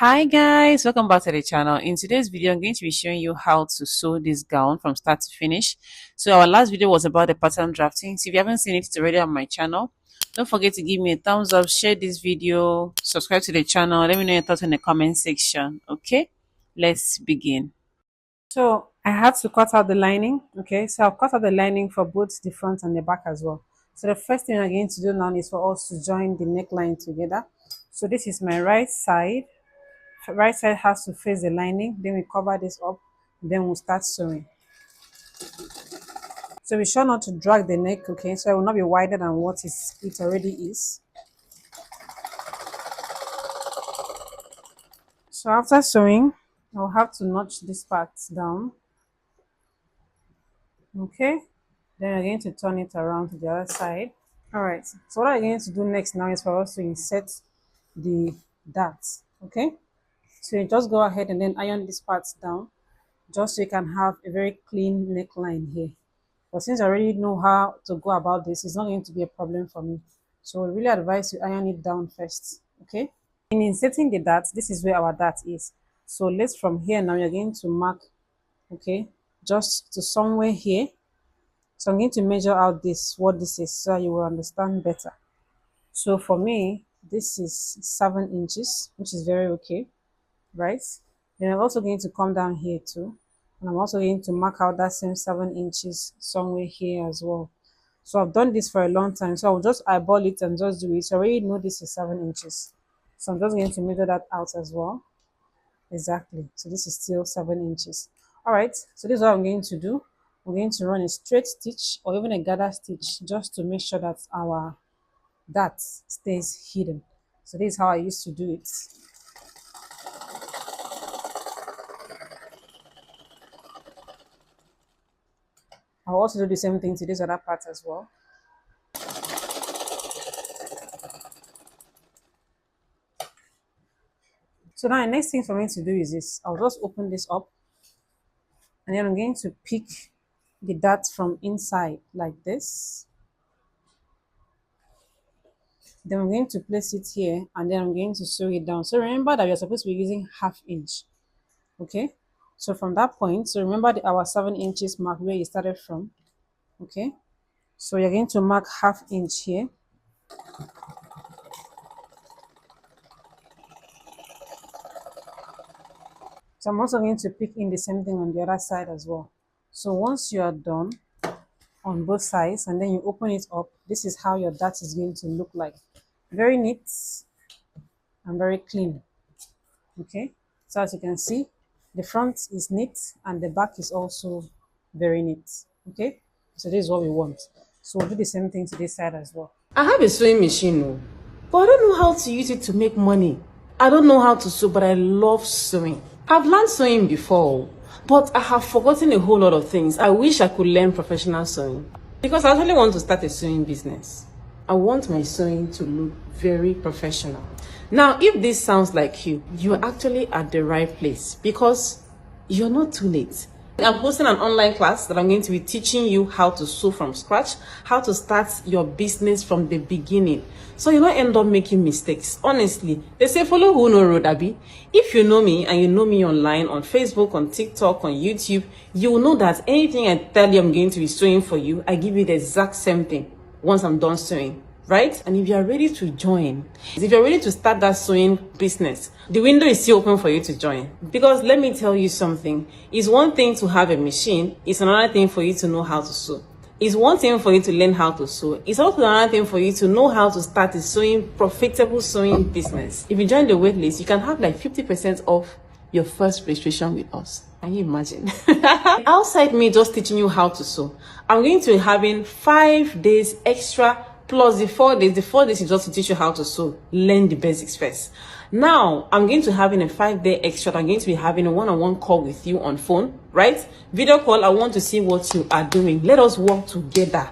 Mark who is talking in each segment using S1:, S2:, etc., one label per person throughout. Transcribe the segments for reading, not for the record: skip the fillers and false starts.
S1: Hi guys, welcome back to the channel. In today's video, I'm going to be showing you how to sew this gown from start to finish. So our last video was about the pattern drafting. So if you haven't seen it, it's already on my channel. Don't forget to give me a thumbs up, share this video, subscribe to the channel. Let me know your thoughts in the comment section. Okay, let's begin. So I had to cut out the lining. Okay, so I've cut out the lining for both the front and the back as well. So the first thing I'm going to do now is for us to join the neckline together. So this is my right side. Right side has to face the lining, then we cover this up, then we'll start sewing. So be sure not to drag the neck, okay, so it will not be wider than what it already is. So after sewing, I'll have to notch this part down, okay, then I'm going to turn it around to the other side. All right, so what I'm going to do next now is for us to insert the darts, okay. So you just go ahead and then iron these parts down, just so you can have a very clean neckline here. But since I already know how to go about this, it's not going to be a problem for me. So I really advise you iron it down first, okay? In inserting the dart, this is where our dart is. So let's from here now, you're going to mark, okay, just to somewhere here. So I'm going to measure out what this is, so you will understand better. So for me, this is 7 inches, which is very okay, right? Then I'm also going to come down here too, and I'm also going to mark out that same 7 inches somewhere here as well. So I've done this for a long time, so I'll just eyeball it and just do it. So I already know this is 7 inches, so I'm just going to measure that out as well. Exactly, so this is still 7 inches. All right, so this is what I'm going to do. We're going to run a straight stitch or even a gather stitch just to make sure that our dart stays hidden. So this is how I used to do it. I'll also do the same thing to this other part as well. So now the next thing for me to do is this. I'll just open this up, and then I'm going to pick the dart from inside like this. Then I'm going to place it here, and then I'm going to sew it down. So remember that you're supposed to be using 1/2 inch. Okay, so from that point, so remember our 7 inches mark where you started from. Okay, so you're going to mark 1/2 inch here. So I'm also going to pick in the same thing on the other side as well. So once you are done on both sides and then you open it up, this is how your dart is going to look like. Very neat and very clean. Okay, so as you can see, the front is neat and the back is also very neat. Okay, so this is what we want. So we'll do the same thing to this side as well.
S2: I have a sewing machine, but I don't know how to use it to make money. I don't know how to sew, but I love sewing. I've learned sewing before, but I have forgotten a whole lot of things. I wish I could learn professional sewing because I actually want to start a sewing business. I want my sewing to look very professional. Now, if this sounds like you're actually at the right place because you're not too late. I'm hosting an online class that I'm going to be teaching you how to sew from scratch, how to start your business from the beginning, so you don't end up making mistakes. Honestly, they say follow who know road, Abby. If you know me and you know me online, on Facebook, on TikTok, on YouTube, you will know that anything I tell you I'm going to be sewing for you, I give you the exact same thing once I'm done sewing. Right? And if you're ready to join, if you're ready to start that sewing business, the window is still open for you to join. Because let me tell you something, it's one thing to have a machine, it's another thing for you to know how to sew. It's one thing for you to learn how to sew, it's also another thing for you to know how to start a profitable sewing business. If you join the waitlist, you can have like 50% off your first registration with us. Can you imagine? Outside me just teaching you how to sew, I'm going to be having 5 days extra plus the 4 days. The 4 days is just to teach you how to sew. Learn the basics first. Now, I'm going to having a 5-day extra. I'm going to be having a one-on-one call with you on phone, right? Video call. I want to see what you are doing. Let us work together.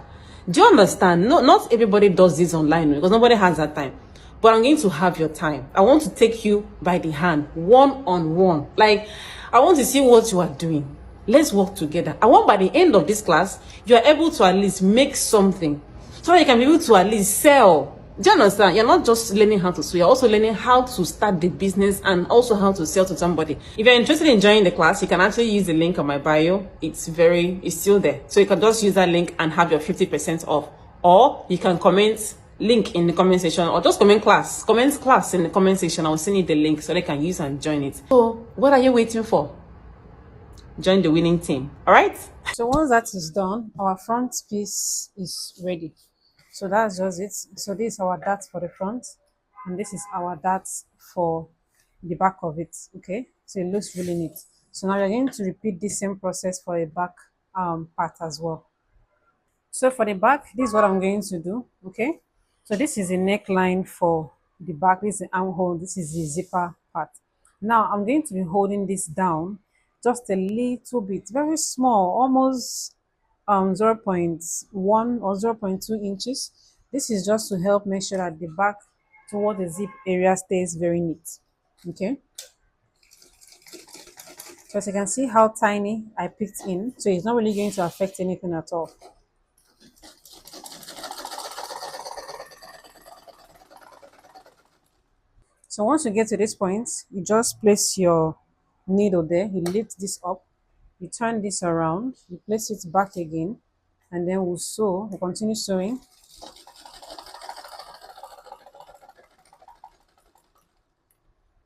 S2: Do you understand? No, not everybody does this online because nobody has that time. But I'm going to have your time. I want to take you by the hand, one-on-one. Like, I want to see what you are doing. Let's work together. I want by the end of this class, you are able to at least make something, so that you can be able to at least sell. Do you understand? You're not just learning how to sew, you're also learning how to start the business and also how to sell to somebody. If you're interested in joining the class, you can actually use the link on my bio. It's still there. So you can just use that link and have your 50% off. Or you can comment link in the comment section, or just comment class in the comment section. I'll send you the link so they can use and join it. So what are you waiting for? Join the winning team. All right.
S1: So once that is done, our front piece is ready. So that's just it. So this is our dart for the front, and this is our dart for the back of it. Okay, so it looks really neat. So now we're going to repeat the same process for the back part as well. So for the back, this is what I'm going to do. Okay, so this is the neckline for the back. This is the armhole. This is the zipper part. Now I'm going to be holding this down just a little bit, very small, almost 0.1 or 0.2 inches. This is just to help make sure that the back toward the zip area stays very neat. Okay, so as you can see how tiny I picked in, so it's not really going to affect anything at all. So once you get to this point, you just place your needle there, you lift this up, you turn this around, you place it back again, and then we'll continue sewing.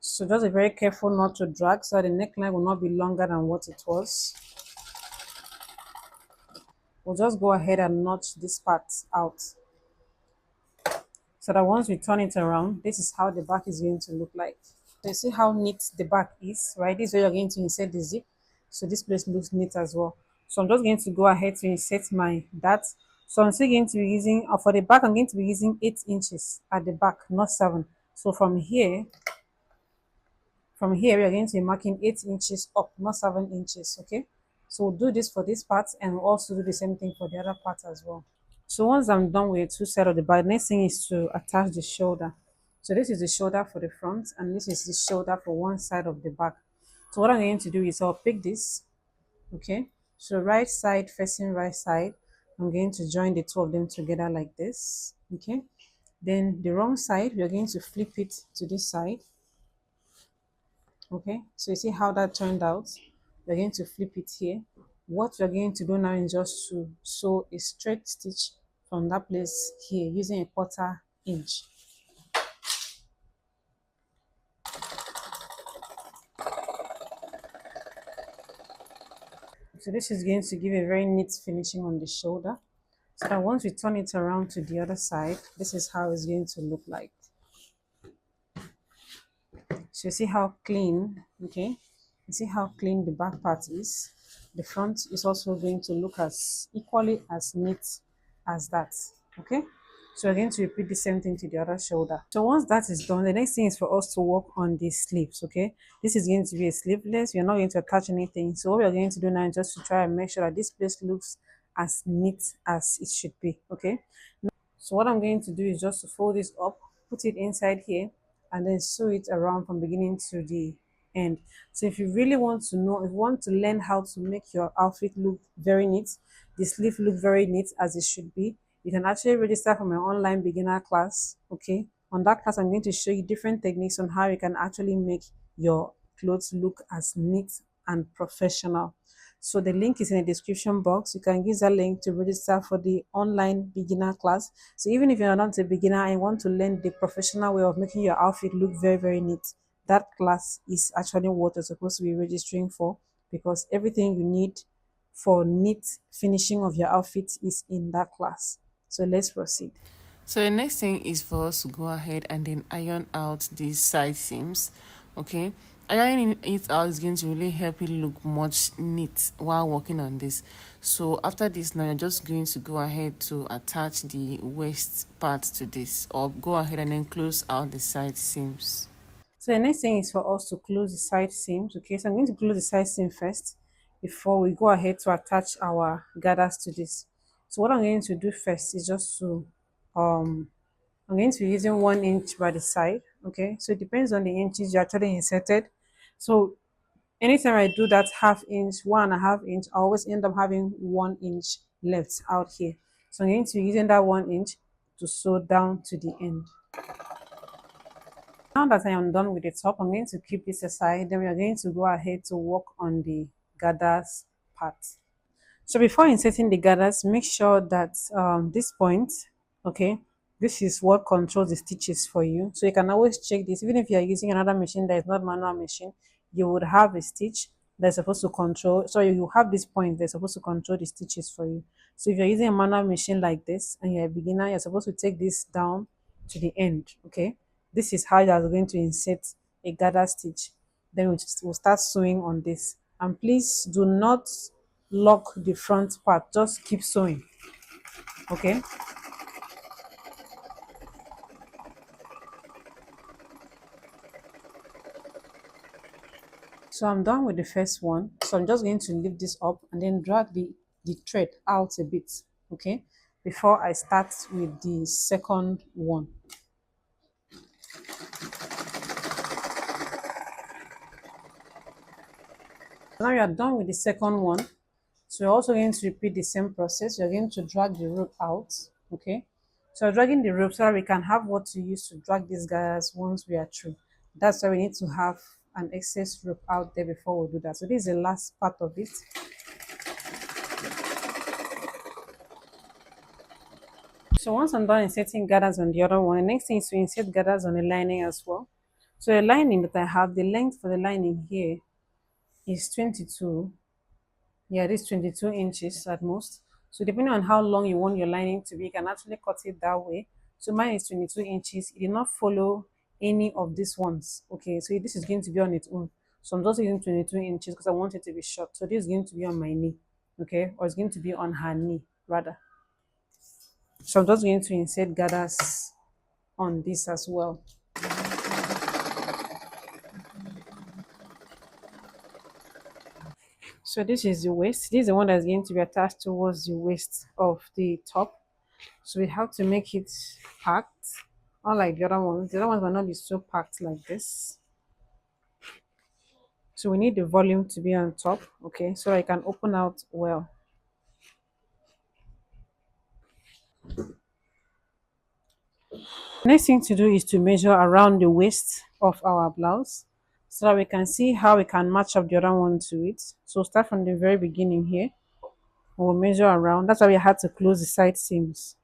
S1: So just be very careful not to drag so that the neckline will not be longer than what it was. We'll just go ahead and notch this part out, so that once we turn it around, this is how the back is going to look like. So you see how neat the back is, right? This is where you're going to insert the zip. So this place looks neat as well. So I'm just going to go ahead to insert my dart. So I'm still going to be using, for the back, I'm going to be using 8 inches at the back, not 7. So from here, we are going to be marking 8 inches up, not 7 inches, okay? So we'll do this for this part, and we'll also do the same thing for the other part as well. So once I'm done with the two sides of the bag, next thing is to attach the shoulder. So this is the shoulder for the front, and this is the shoulder for one side of the back. So what I'm going to do is I'll pick this, okay? So right side facing right side, I'm going to join the two of them together like this, okay? Then the wrong side, we're going to flip it to this side, okay? So you see how that turned out? We're going to flip it here. What we're going to do now is just to sew a straight stitch from that place here using a 1/4 inch. So this is going to give a very neat finishing on the shoulder. So that once we turn it around to the other side, this is how it's going to look like. So you see how clean, okay? You see how clean the back part is. The front is also going to look as equally as neat as that, okay? So we're going to repeat the same thing to the other shoulder. So once that is done, the next thing is for us to work on the sleeves, okay? This is going to be a sleeveless. We're not going to attach anything. So what we're going to do now is just to try and make sure that this place looks as neat as it should be, okay? So what I'm going to do is just to fold this up, put it inside here, and then sew it around from beginning to the end. So if you really want to know, if you want to learn how to make your outfit look very neat, the sleeve look very neat as it should be, you can actually register for my online beginner class, okay? On that class, I'm going to show you different techniques on how you can actually make your clothes look as neat and professional. So the link is in the description box. You can use that link to register for the online beginner class. So even if you're not a beginner and want to learn the professional way of making your outfit look very, very neat, that class is actually what you're supposed to be registering for, because everything you need for neat finishing of your outfit is in that class. So let's proceed.
S2: So the next thing is for us to go ahead and then iron out these side seams, okay? Ironing it out is going to really help you look much neat while working on this. So after this, now you're just going to go ahead to attach the waist part to this, or go ahead and then close out the side seams.
S1: So the next thing is for us to close the side seams, okay? So I'm going to close the side seam first before we go ahead to attach our gathers to this. So what I'm going to do first is just to I'm going to be using 1 inch by the side, okay? So it depends on the inches you actually inserted. So anytime I do that 1/2 inch, 1.5 inch, I always end up having 1 inch left out here. So I'm going to be using that 1 inch to sew down to the end. Now that I am done with the top, I'm going to keep this aside. Then we are going to go ahead to work on the gathers part. So before inserting the gathers, make sure that this point, okay, this is what controls the stitches for you. So you can always check this. Even if you are using another machine that is not manual machine, you would have a stitch that's supposed to control. So you have this point that's supposed to control the stitches for you. So if you're using a manual machine like this and you're a beginner, you're supposed to take this down to the end, okay? This is how you are going to insert a gather stitch. Then we'll start sewing on this. And please do not lock the front part, just keep sewing, okay? So I'm done with the first one. So I'm just going to lift this up and then drag the thread out a bit, okay, before I start with the second one. Now you are done with the second one. So you're also going to repeat the same process. You're going to drag the rope out, okay? So you're dragging the rope so that we can have what to use to drag these guys once we are through. That's why we need to have an excess rope out there before we do that. So this is the last part of it. So once I'm done inserting gathers on the other one, the next thing is to insert gathers on the lining as well. So the lining that I have, the length for the lining here is 22. Yeah, this 22 inches at most. So depending on how long you want your lining to be, you can actually cut it that way. So mine is 22 inches. It did not follow any of these ones. Okay, so this is going to be on its own. So I'm just using 22 inches because I want it to be short. So this is going to be on my knee, okay, or it's going to be on her knee rather. So I'm just going to insert gathers on this as well. So this is the waist. This is the one that's going to be attached towards the waist of the top. So we have to make it packed, unlike the other ones. The other ones will not be so packed like this. So we need the volume to be on top, okay, so I can open out well. Next thing to do is to measure around the waist of our blouse so that we can see how we can match up the other one to it. So start from the very beginning here. We'll measure around. That's why we had to close the side seams.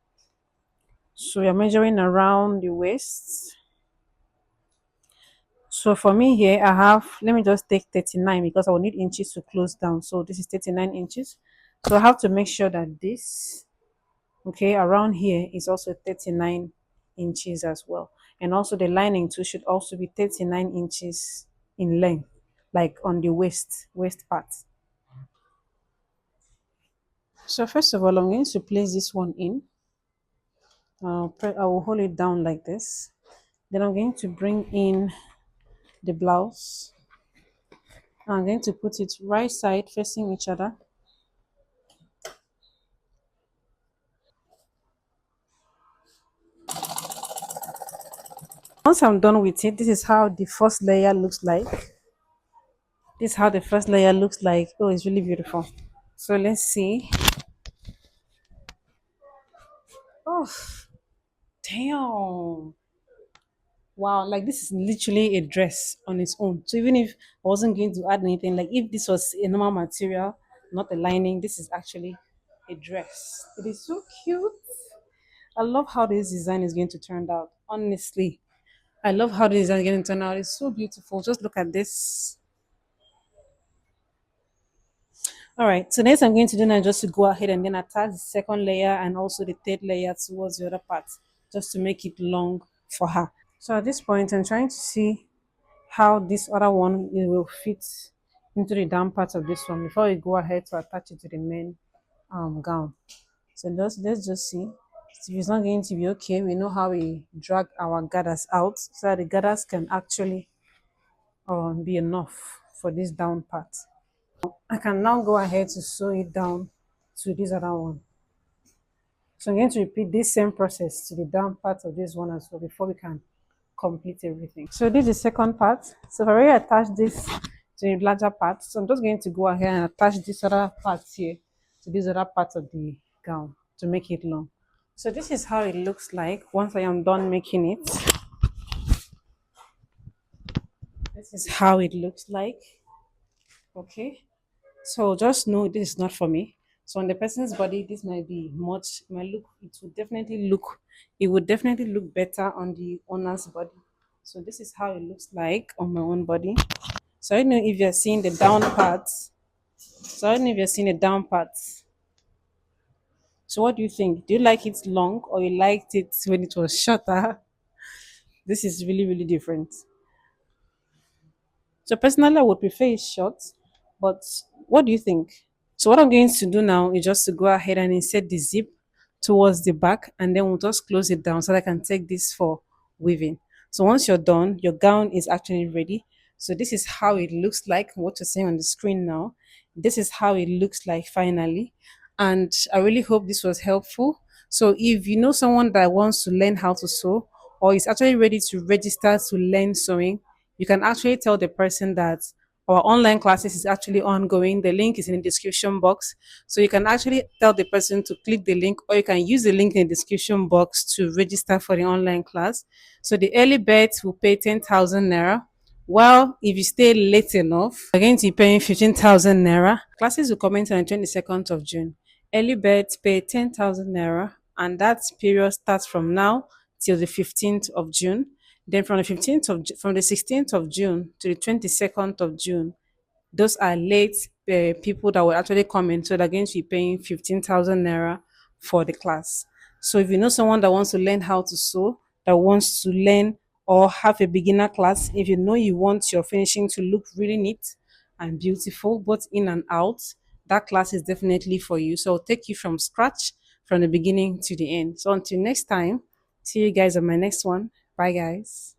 S1: So we are measuring around the waist. So for me here, I have, let me just take 39 because I will need inches to close down. So this is 39 inches. So I have to make sure that this, okay, around here is also 39 inches as well. And also the lining too should also be 39 inches in length, like on the waist part. So first of all, I'm going to place this one in. I will hold it down like this. Then I'm going to bring in the blouse. I'm going to put it right side facing each other. Once I'm done with it, this is how the first layer looks like. This is how the first layer looks like. Oh, it's really beautiful. So let's see. Oh, damn. Wow, like this is literally a dress on its own. So even if I wasn't going to add anything, like if this was a normal material, not a lining, this is actually a dress. It is so cute. I love how this design is going to turn out. Honestly, I love how the design is going to turn out. It's so beautiful. Just look at this. All right, so next I'm going to do now just to go ahead and then attach the second layer and also the third layer towards the other part, just to make it long for her. So at this point, I'm trying to see how this other one will fit into the down part of this one before we go ahead to attach it to the main gown. So let's just see. If it's not going to be okay, we know how we drag our gathers out so that the gathers can actually be enough for this down part. I can now go ahead to sew it down to this other one. So I'm going to repeat this same process to the down part of this one as well before we can complete everything. So this is the second part. So I've already attached this to the larger part. So I'm just going to go ahead and attach this other part here to this other part of the gown to make it long. So this is how it looks like once I am done making it. This is how it looks like. Okay. So just know this is not for me. So on the person's body, this might be much, might look, it would definitely look better on the owner's body. So this is how it looks like on my own body. So I don't know if you're seeing the down parts. So I don't know if you're seeing the down parts. So what do you think? Do you like it long or you liked it when it was shorter? This is really, really different. So personally, I would prefer it short, but what do you think? So what I'm going to do now is just to go ahead and insert the zip towards the back, and then we'll just close it down so that I can take this for weaving. So once you're done, your gown is actually ready. So this is how it looks like, what you're seeing on the screen now. This is how it looks like finally. And I really hope this was helpful. So if you know someone that wants to learn how to sew or is actually ready to register to learn sewing, you can actually tell the person that our online classes is actually ongoing. The link is in the description box. So you can actually tell the person to click the link, or you can use the link in the description box to register for the online class. So the early birds will pay 10,000 naira. Well, if you stay late enough, you're going to be paying 15,000 naira. Classes will commence on the 22nd of June. Early birds pay 10,000 naira, and that period starts from now till the 15th of June. Then from the 16th of June to the 22nd of June, those are late people that will actually come in. So they're going to be paying 15,000 naira for the class. So if you know someone that wants to learn how to sew, that wants to learn or have a beginner class, if you know you want your finishing to look really neat and beautiful, both in and out, that class is definitely for you. So I'll take you from scratch, from the beginning to the end. So until next time, see you guys on my next one. Bye, guys.